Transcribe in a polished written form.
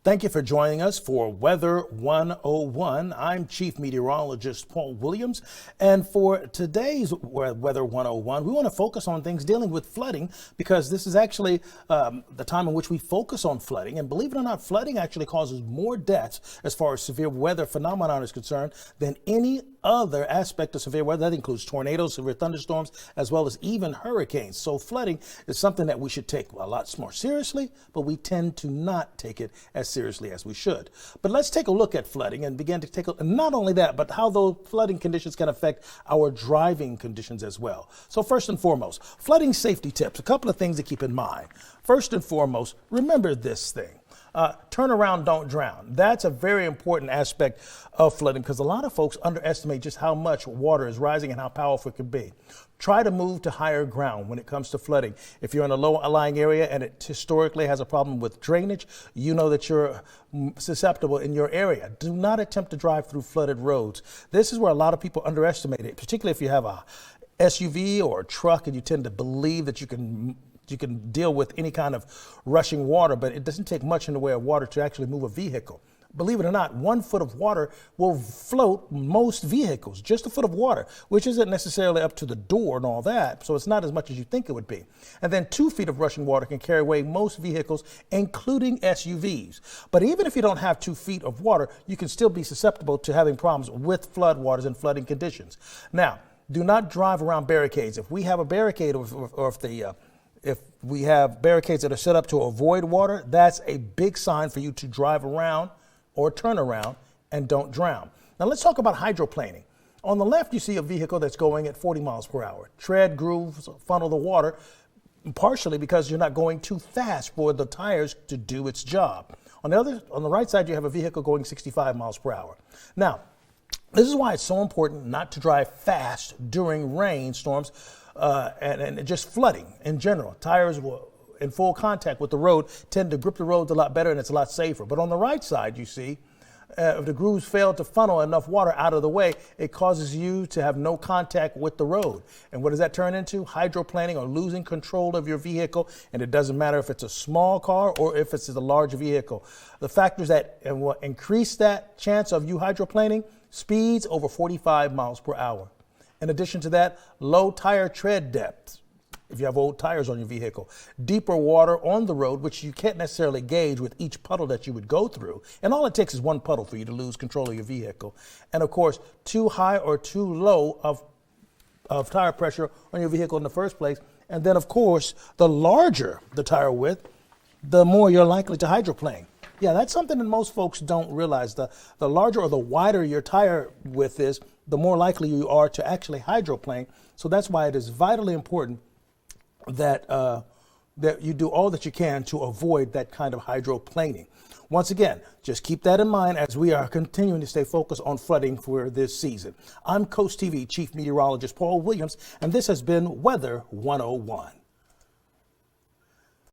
Thank you for joining us for Weather 101. I'm Chief Meteorologist Paul Williams, and for today's Weather 101, we want to focus on things dealing with flooding because this is actually the time in which we focus on flooding. And believe it or not, flooding actually causes more deaths as far as severe weather phenomenon is concerned than any other aspect of severe weather. That includes tornadoes, severe thunderstorms, as well as even hurricanes. So flooding is something that we should take a lot more seriously, but we tend to not take it as seriously as we should. But let's take a look at flooding and begin to take a, not only that, but how those flooding conditions can affect our driving conditions as well. So first and foremost, flooding safety tips, a couple of things to keep in mind. First and foremost, remember this thing. Turn around, don't drown. That's a very important aspect of flooding because a lot of folks underestimate just how much water is rising and how powerful it can be. Try to move to higher ground when it comes to flooding. If you're in a low-lying area and it historically has a problem with drainage, you know that you're susceptible in your area. Do not attempt to drive through flooded roads. This is where a lot of people underestimate it, particularly if you have a SUV or a truck and you tend to believe that you can deal with any kind of rushing water, but it doesn't take much in the way of water to actually move a vehicle. Believe it or not, 1 foot of water will float most vehicles, just a foot of water, which isn't necessarily up to the door and all that, so it's not as much as you think it would be. And then 2 feet of rushing water can carry away most vehicles, including SUVs. But even if you don't have 2 feet of water, you can still be susceptible to having problems with floodwaters and flooding conditions. Now, do not drive around barricades. If we have a barricade if we have barricades that are set up to avoid water, that's a big sign for you to drive around or turn around and don't drown. Now let's talk about hydroplaning. On the left, you see a vehicle that's going at 40 miles per hour. Tread, grooves, funnel the water, partially because you're not going too fast for the tires to do its job. On the right side, you have a vehicle going 65 miles per hour. Now, this is why it's so important not to drive fast during rainstorms and just flooding in general. Tires in full contact with the road tend to grip the roads a lot better and it's a lot safer. But on the right side, you see, if the grooves fail to funnel enough water out of the way, it causes you to have no contact with the road. And what does that turn into? Hydroplaning, or losing control of your vehicle. And it doesn't matter if it's a small car or if it's a large vehicle. The factors that will increase that chance of you hydroplaning: speeds over 45 miles per hour. In addition to that, low tire tread depth, if you have old tires on your vehicle, deeper water on the road, which you can't necessarily gauge with each puddle that you would go through. And all it takes is 1 puddle for you to lose control of your vehicle. And of course, too high or too low of tire pressure on your vehicle in the first place. And then of course, the larger the tire width, the more you're likely to hydroplane. Yeah, that's something that most folks don't realize. The larger or the wider your tire width is, the more likely you are to actually hydroplane. So that's why it is vitally important that that you do all that you can to avoid that kind of hydroplaning. Once again, just keep that in mind as we are continuing to stay focused on flooding for this season. I'm Coast TV Chief Meteorologist Paul Williams, and this has been Weather 101.